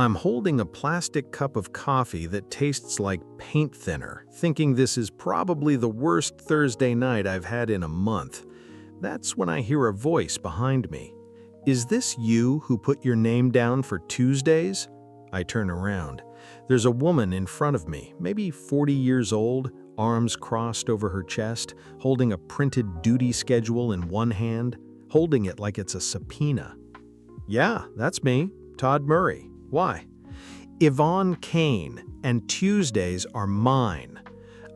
I'm holding a plastic cup of coffee that tastes like paint thinner, thinking this is probably the worst Thursday night I've had in a month. That's when I hear a voice behind me. "Is this you who put your name down for Tuesdays?" I turn around. There's a woman in front of me, maybe 40 years old, arms crossed over her chest, holding a printed duty schedule in one hand, holding it like it's a subpoena. "Yeah, that's me, Todd Murray. Why?" "Yvonne Kane, and Tuesdays are mine."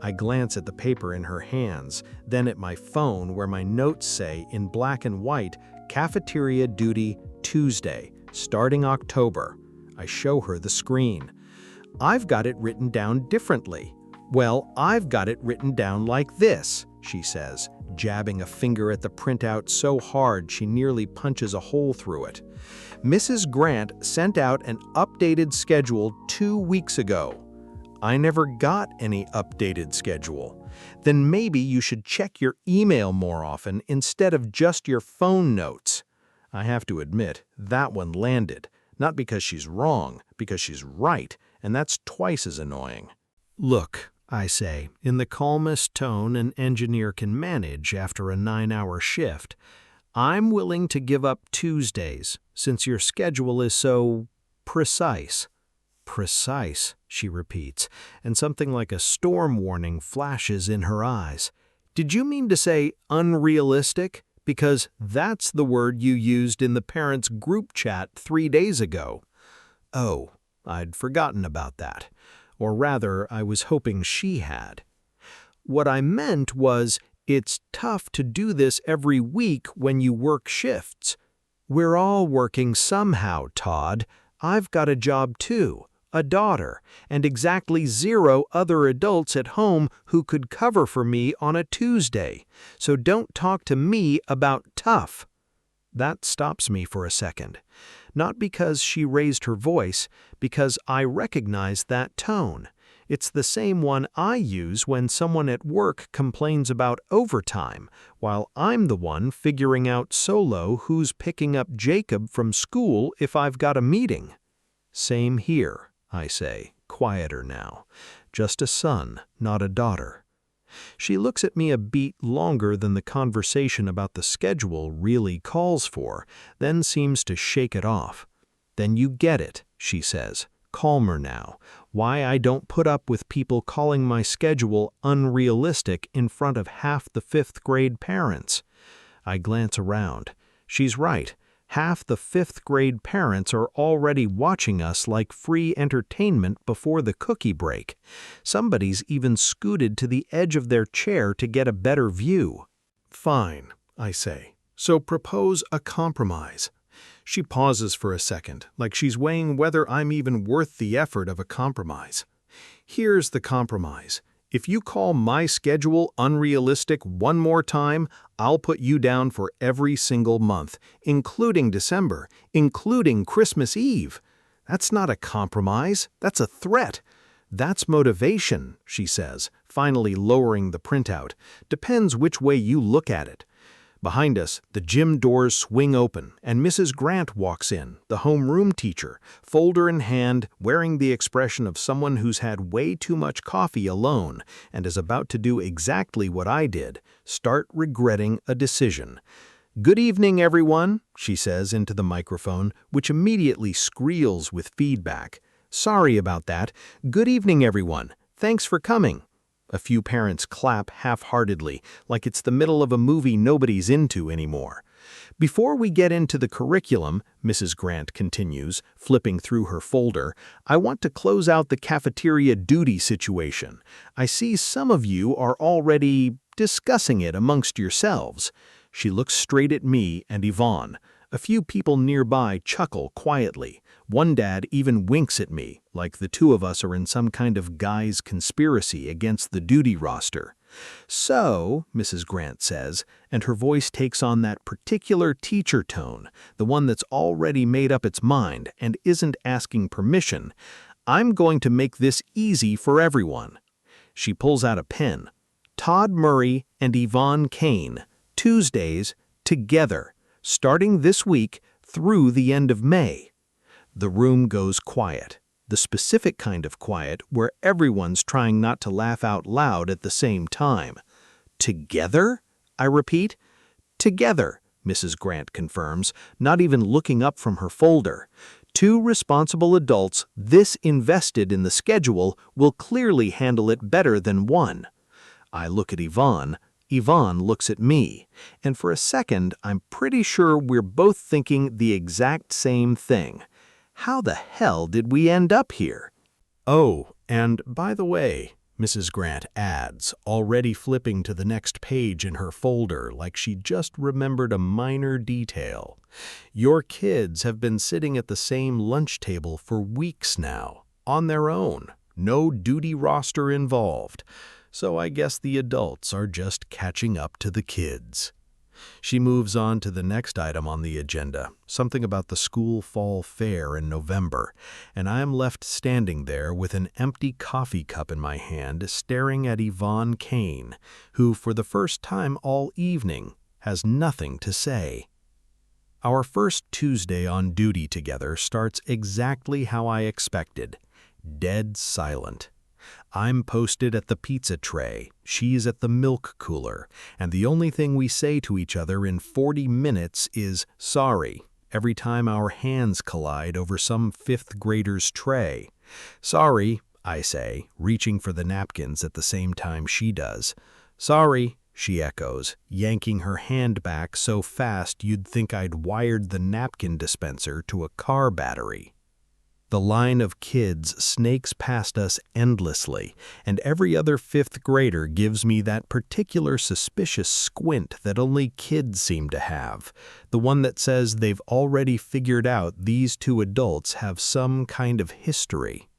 I glance at the paper in her hands, then at my phone where my notes say in black and white, "Cafeteria duty Tuesday, starting October." I show her the screen. "I've got it written down differently." "Well, I've got it written down like this," she says, jabbing a finger at the printout so hard she nearly punches a hole through it. "Mrs. Grant sent out an updated schedule 2 weeks ago." "I never got any updated schedule." "Then maybe you should check your email more often instead of just your phone notes." I have to admit, that one landed. Not because she's wrong, because she's right, and that's twice as annoying. "Look," I say, in the calmest tone an engineer can manage after a 9-hour shift, "I'm willing to give up Tuesdays, since your schedule is so precise." "Precise," she repeats, and something like a storm warning flashes in her eyes. "Did you mean to say unrealistic? Because that's the word you used in the parents' group chat 3 days ago." Oh, I'd forgotten about that. Or rather, I was hoping she had. "What I meant was, it's tough to do this every week when you work shifts." "We're all working somehow, Todd. I've got a job too, a daughter, and exactly 0 other adults at home who could cover for me on a Tuesday. So don't talk to me about tough." That stops me for a second. Not because she raised her voice, because I recognize that tone. It's the same one I use when someone at work complains about overtime, while I'm the one figuring out solo who's picking up Jacob from school if I've got a meeting. "Same here," I say, quieter now. "Just a son, not a daughter." She looks at me a beat longer than the conversation about the schedule really calls for, then seems to shake it off. "Then you get it," she says, calmer now, "why I don't put up with people calling my schedule unrealistic in front of half the 5th grade parents." I glance around. She's right. Half the 5th grade parents are already watching us like free entertainment before the cookie break. Somebody's even scooted to the edge of their chair to get a better view. "Fine," I say. "So propose a compromise." She pauses for a second, like she's weighing whether I'm even worth the effort of a compromise. "Here's the compromise. If you call my schedule unrealistic one more time, I'll put you down for every single month, including December, including Christmas Eve." "That's not a compromise. That's a threat." "That's motivation," she says, finally lowering the printout. "Depends which way you look at it." Behind us, the gym doors swing open, and Mrs. Grant walks in, the homeroom teacher, folder in hand, wearing the expression of someone who's had way too much coffee alone and is about to do exactly what I did, start regretting a decision. "Good evening, everyone," she says into the microphone, which immediately squeals with feedback. "Sorry about that. Good evening, everyone. Thanks for coming." A few parents clap half-heartedly, like it's the middle of a movie nobody's into anymore. "Before we get into the curriculum," Mrs. Grant continues, flipping through her folder, "I want to close out the cafeteria duty situation. I see some of you are already discussing it amongst yourselves." She looks straight at me and Yvonne. A few people nearby chuckle quietly. One dad even winks at me, like the two of us are in some kind of guy's conspiracy against the duty roster. "So," Mrs. Grant says, and her voice takes on that particular teacher tone, the one that's already made up its mind and isn't asking permission, "I'm going to make this easy for everyone." She pulls out a pen. "Todd Murray and Yvonne Kane, Tuesdays, together, starting this week through the end of May." The room goes quiet. The specific kind of quiet where everyone's trying not to laugh out loud at the same time. Together? I repeat. Together, Mrs. Grant confirms, not even looking up from her folder. Two responsible adults this invested in the schedule will clearly handle it better than one. I look at Yvonne. Yvonne looks at me. And for a second, I'm pretty sure we're both thinking the exact same thing. How the hell did we end up here? Oh, and by the way, Mrs. Grant adds, already flipping to the next page in her folder like she just remembered a minor detail. Your kids have been sitting at the same lunch table for weeks now, on their own. No duty roster involved. So I guess the adults are just catching up to the kids. She moves on to the next item on the agenda, something about the school fall fair in November, and I am left standing there with an empty coffee cup in my hand, staring at Yvonne Kane, who, for the first time all evening, has nothing to say. Our first Tuesday on duty together starts exactly how I expected, dead silent. I'm posted at the pizza tray, she's at the milk cooler, and the only thing we say to each other in 40 minutes is sorry every time our hands collide over some fifth grader's tray. Sorry, I say, reaching for the napkins at the same time she does. Sorry, she echoes, yanking her hand back so fast you'd think I'd wired the napkin dispenser to a car battery. The line of kids snakes past us endlessly, and every other fifth grader gives me that particular suspicious squint that only kids seem to have, the one that says they've already figured out these two adults have some kind of history.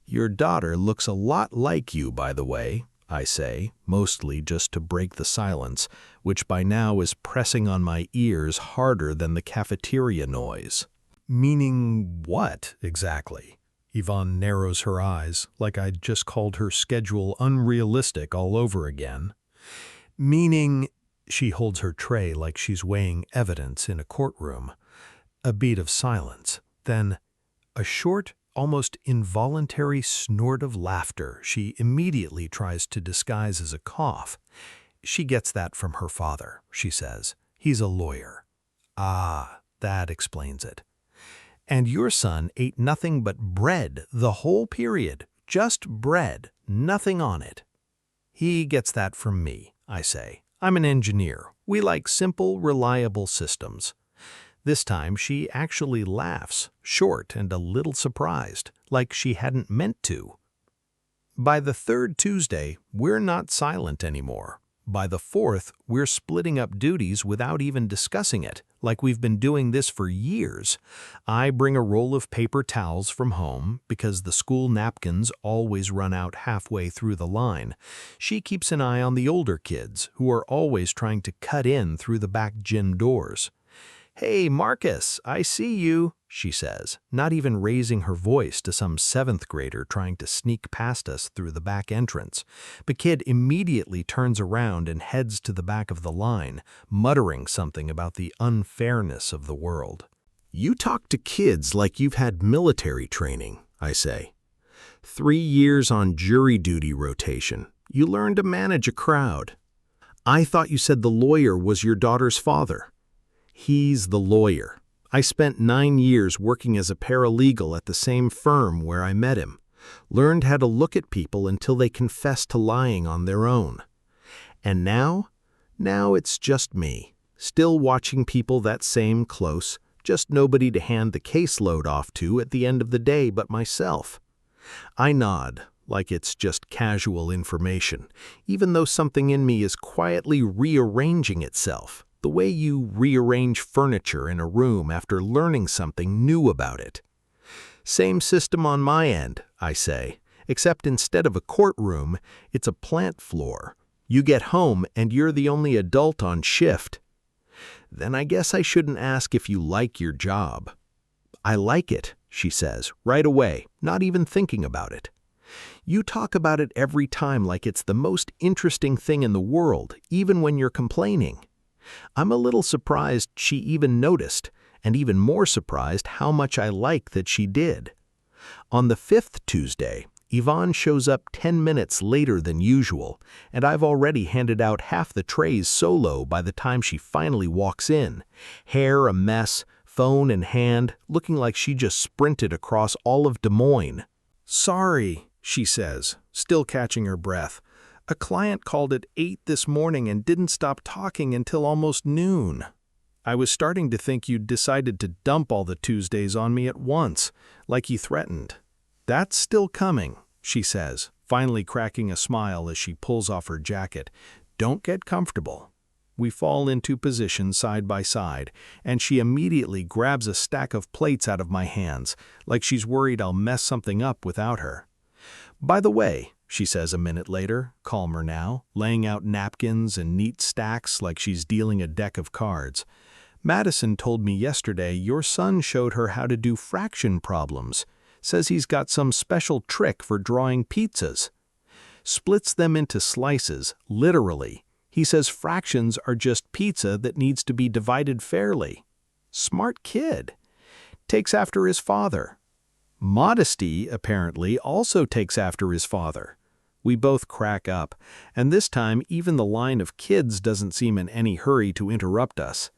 Your daughter looks a lot like you, by the way, I say, mostly just to break the silence, which by now is pressing on my ears harder than the cafeteria noise. Meaning what, exactly? Yvonne narrows her eyes, like I'd just called her schedule unrealistic all over again. Meaning, she holds her tray like she's weighing evidence in a courtroom. A beat of silence, then a short, almost involuntary snort of laughter she immediately tries to disguise as a cough. She gets that from her father, she says. He's a lawyer. Ah, that explains it. And your son ate nothing but bread the whole period, just bread, nothing on it. He gets that from me, I say. I'm an engineer. We like simple, reliable systems. This time she actually laughs, short and a little surprised, like she hadn't meant to. By the third Tuesday, we're not silent anymore. By the fourth, we're splitting up duties without even discussing it, like we've been doing this for years. I bring a roll of paper towels from home because the school napkins always run out halfway through the line. She keeps an eye on the older kids, who are always trying to cut in through the back gym doors. "Hey, Marcus, I see you," she says, not even raising her voice to some seventh grader trying to sneak past us through the back entrance. The kid immediately turns around and heads to the back of the line, muttering something about the unfairness of the world. "You talk to kids like you've had military training," I say. 3 years on jury duty rotation. You learn to manage a crowd. I thought you said the lawyer was your daughter's father. He's the lawyer. I spent 9 years working as a paralegal at the same firm where I met him. Learned how to look at people until they confessed to lying on their own. And now it's just me, still watching people that same close, just nobody to hand the caseload off to at the end of the day but myself. I nod, like it's just casual information, even though something in me is quietly rearranging itself. The way you rearrange furniture in a room after learning something new about it. Same system on my end, I say, except instead of a courtroom, it's a plant floor. You get home and you're the only adult on shift. Then I guess I shouldn't ask if you like your job. I like it, she says, right away, not even thinking about it. You talk about it every time like it's the most interesting thing in the world, even when you're complaining. I'm a little surprised she even noticed, and even more surprised how much I like that she did. On the 5th Tuesday, Yvonne shows up 10 minutes later than usual, and I've already handed out half the trays solo by the time she finally walks in. Hair a mess, phone in hand, looking like she just sprinted across all of Des Moines. "Sorry," she says, still catching her breath. "A client called at 8 this morning and didn't stop talking until almost noon. I was starting to think you'd decided to dump all the Tuesdays on me at once, like you threatened." "That's still coming," she says, finally cracking a smile as she pulls off her jacket. "Don't get comfortable." We fall into position side by side, and she immediately grabs a stack of plates out of my hands, like she's worried I'll mess something up without her. "By the way," she says a minute later, calmer now, laying out napkins in neat stacks like she's dealing a deck of cards. "Madison told me yesterday your son showed her how to do fraction problems. Says he's got some special trick for drawing pizzas. Splits them into slices, literally. He says fractions are just pizza that needs to be divided fairly. Smart kid. Takes after his father. Modesty, apparently, also takes after his father." We both crack up, and this time even the line of kids doesn't seem in any hurry to interrupt us.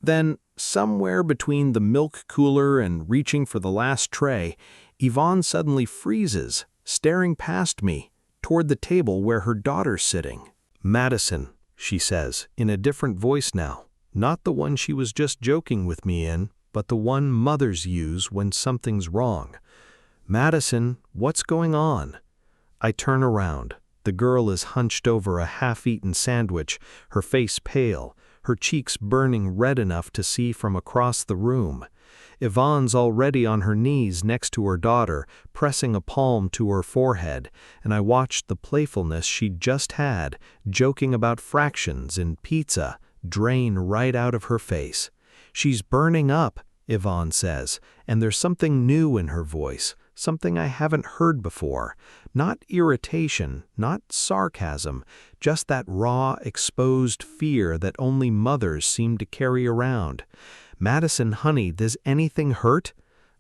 Then, somewhere between the milk cooler and reaching for the last tray, Yvonne suddenly freezes, staring past me, toward the table where her daughter's sitting. "Madison," she says, in a different voice now, not the one she was just joking with me in, but the one mothers use when something's wrong. "Madison, what's going on?" I turn around. The girl is hunched over a half-eaten sandwich, her face pale, her cheeks burning red enough to see from across the room. Yvonne's already on her knees next to her daughter, pressing a palm to her forehead, and I watched the playfulness she'd just had, joking about fractions in pizza, drain right out of her face. "She's burning up," Yvonne says, and there's something new in her voice, something I haven't heard before. Not irritation, not sarcasm, just that raw, exposed fear that only mothers seem to carry around. "Madison, honey, does anything hurt?"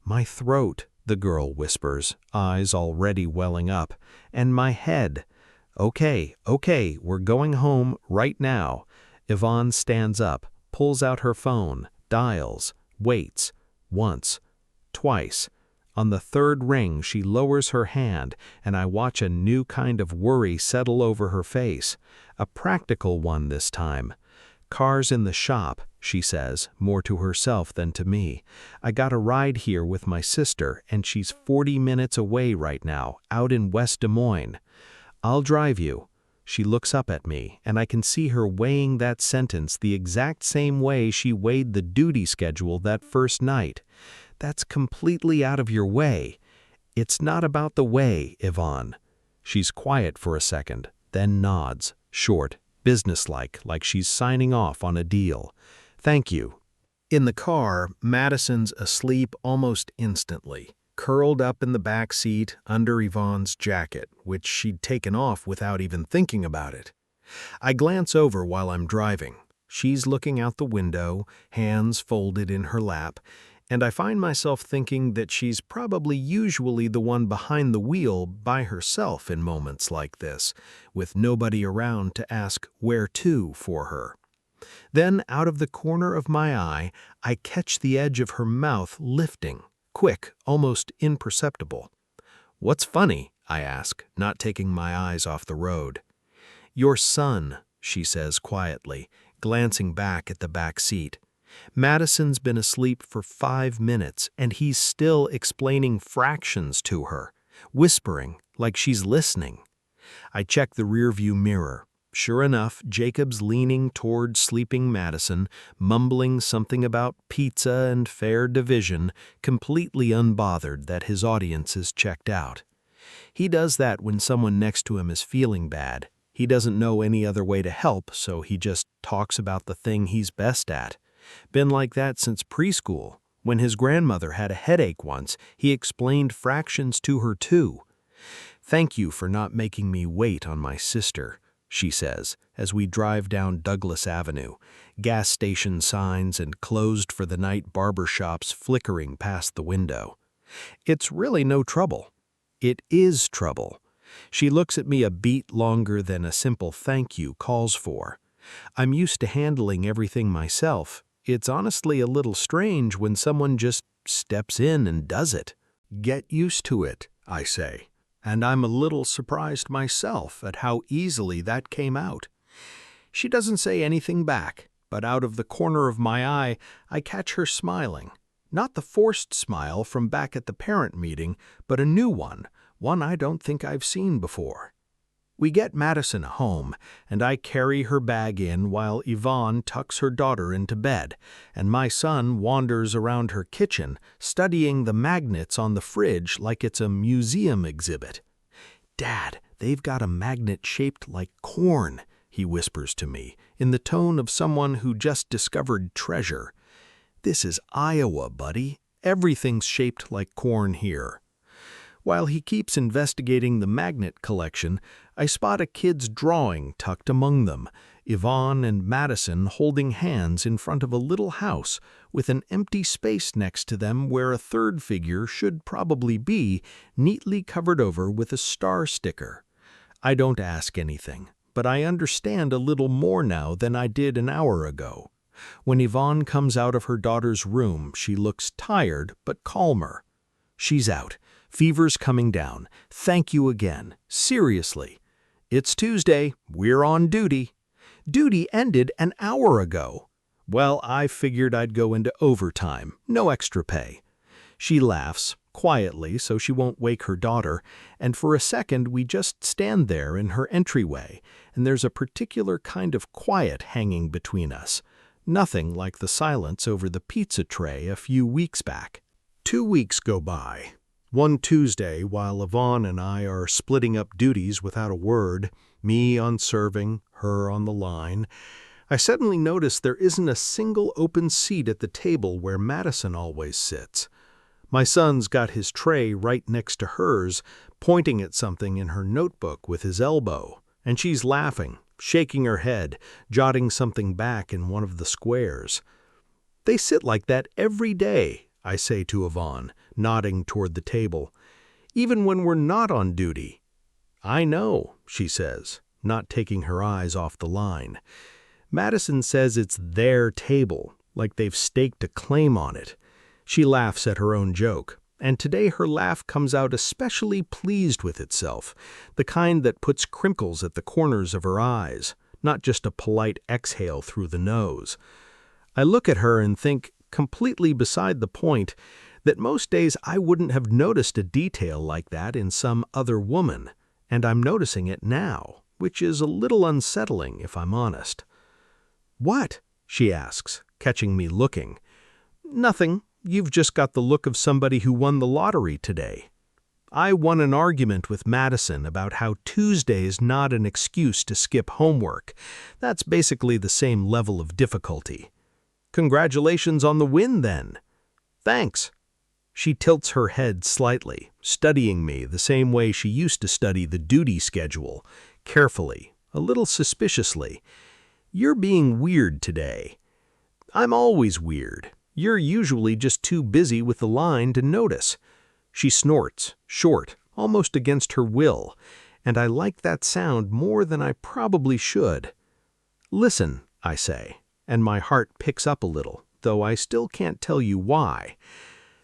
"My throat," the girl whispers, eyes already welling up, "and my head." Okay, we're going home right now." Yvonne stands up, pulls out her phone, dials, waits. Once, twice. On the third ring, she lowers her hand, and I watch a new kind of worry settle over her face. A practical one this time. "Car's in the shop," she says, more to herself than to me. "I got a ride here with my sister, and she's 40 minutes away right now, out in West Des Moines. I'll drive you." She looks up at me, and I can see her weighing that sentence the exact same way she weighed the duty schedule that first night. "That's completely out of your way." "It's not about the way, Yvonne." She's quiet for a second, then nods, short, businesslike, like she's signing off on a deal. "Thank you." In the car, Madison's asleep almost instantly, curled up in the back seat under Yvonne's jacket, which she'd taken off without even thinking about it. I glance over while I'm driving. She's looking out the window, hands folded in her lap, and I find myself thinking that she's probably usually the one behind the wheel by herself in moments like this, with nobody around to ask where to for her. Then, out of the corner of my eye, I catch the edge of her mouth lifting, quick, almost imperceptible. "What's funny?" I ask, not taking my eyes off the road. "Your son," she says quietly, glancing back at the back seat. "Madison's been asleep for 5 minutes, and he's still explaining fractions to her, whispering like she's listening." I check the rearview mirror. Sure enough, Jacob's leaning toward sleeping Madison, mumbling something about pizza and fair division, completely unbothered that his audience is checked out. He does that when someone next to him is feeling bad. He doesn't know any other way to help, so he just talks about the thing he's best at. Been like that since preschool. When his grandmother had a headache once, he explained fractions to her too. "Thank you for not making me wait on my sister," she says, as we drive down Douglas Avenue, gas station signs and closed-for-the-night barber shops flickering past the window. It's really no trouble. It is trouble. She looks at me a beat longer than a simple thank you calls for. I'm used to handling everything myself. It's honestly a little strange when someone just steps in and does it. Get used to it, I say. And I'm a little surprised myself at how easily that came out. She doesn't say anything back, but out of the corner of my eye, I catch her smiling. Not the forced smile from back at the parent meeting, but a new one I don't think I've seen before. We get Madison home, and I carry her bag in while Yvonne tucks her daughter into bed, and my son wanders around her kitchen, studying the magnets on the fridge like it's a museum exhibit. "Dad, they've got a magnet shaped like corn," he whispers to me, in the tone of someone who just discovered treasure. "This is Iowa, buddy. Everything's shaped like corn here." While he keeps investigating the magnet collection, I spot a kid's drawing tucked among them, Yvonne and Madison holding hands in front of a little house with an empty space next to them where a third figure should probably be, neatly covered over with a star sticker. I don't ask anything, but I understand a little more now than I did an hour ago. When Yvonne comes out of her daughter's room, she looks tired but calmer. She's out. Fever's coming down. Thank you again. Seriously. It's Tuesday. We're on duty. Duty ended an hour ago. Well, I figured I'd go into overtime. No extra pay. She laughs, quietly so she won't wake her daughter, and for a second we just stand there in her entryway, and there's a particular kind of quiet hanging between us. Nothing like the silence over the pizza tray a few weeks back. 2 weeks go by. One Tuesday, while Yvonne and I are splitting up duties without a word, me on serving, her on the line, I suddenly notice there isn't a single open seat at the table where Madison always sits. My son's got his tray right next to hers, pointing at something in her notebook with his elbow, and she's laughing, shaking her head, jotting something back in one of the squares. "They sit like that every day," I say to Yvonne, nodding toward the table, "even when we're not on duty." "I know," she says, not taking her eyes off the line. Madison says it's their table, like they've staked a claim on it. She laughs at her own joke, and today her laugh comes out especially pleased with itself, the kind that puts crinkles at the corners of her eyes, not just a polite exhale through the nose. I look at her and think, completely beside the point, that most days I wouldn't have noticed a detail like that in some other woman, and I'm noticing it now, which is a little unsettling if I'm honest. "What?" she asks, catching me looking. "Nothing. You've just got the look of somebody who won the lottery today." I won an argument with Madison about how Tuesday's not an excuse to skip homework. That's basically the same level of difficulty. "Congratulations on the win, then." "Thanks." She tilts her head slightly, studying me the same way she used to study the duty schedule, carefully, a little suspiciously. "You're being weird today." "I'm always weird. You're usually just too busy with the line to notice." She snorts, short, almost against her will, and I like that sound more than I probably should. "Listen," I say, and my heart picks up a little, though I still can't tell you why.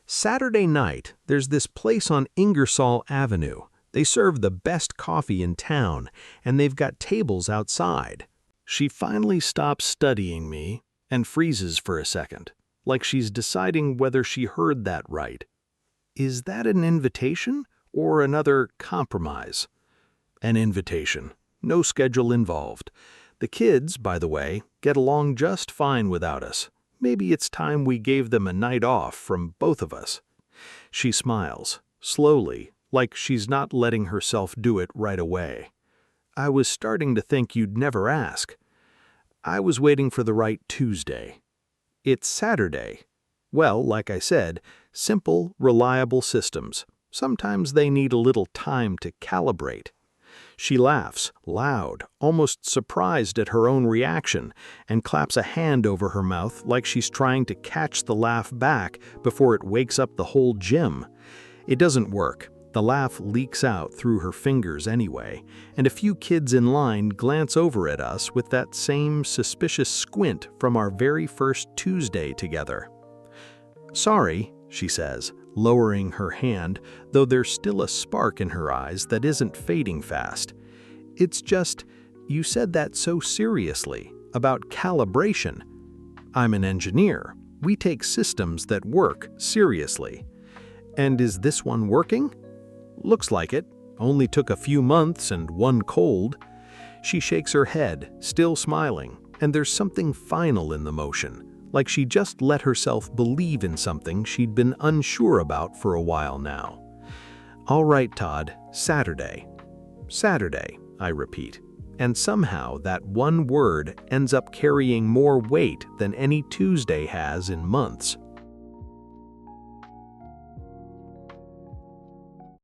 "Saturday night, there's this place on Ingersoll Avenue. They serve the best coffee in town, and they've got tables outside." She finally stops studying me and freezes for a second, like she's deciding whether she heard that right. Is that an invitation or another compromise? An invitation. No schedule involved. The kids, by the way, get along just fine without us. Maybe it's time we gave them a night off from both of us. She smiles, slowly, like she's not letting herself do it right away. "I was starting to think you'd never ask." "I was waiting for the right Tuesday." "It's Saturday." Well, like I said, simple, reliable systems. Sometimes they need a little time to calibrate. She laughs, loud, almost surprised at her own reaction, and claps a hand over her mouth like she's trying to catch the laugh back before it wakes up the whole gym. It doesn't work. The laugh leaks out through her fingers anyway, and a few kids in line glance over at us with that same suspicious squint from our very first Tuesday together. "Sorry," she says, lowering her hand, though there's still a spark in her eyes that isn't fading fast. "It's just, you said that so seriously, about calibration. I'm an engineer. We take systems that work seriously. And is this one working? Looks like it. Only took a few months and one cold." She shakes her head, still smiling, and there's something final in the motion, like she just let herself believe in something she'd been unsure about for a while now. "All right, Todd, Saturday." "Saturday," I repeat, and somehow that one word ends up carrying more weight than any Tuesday has in months.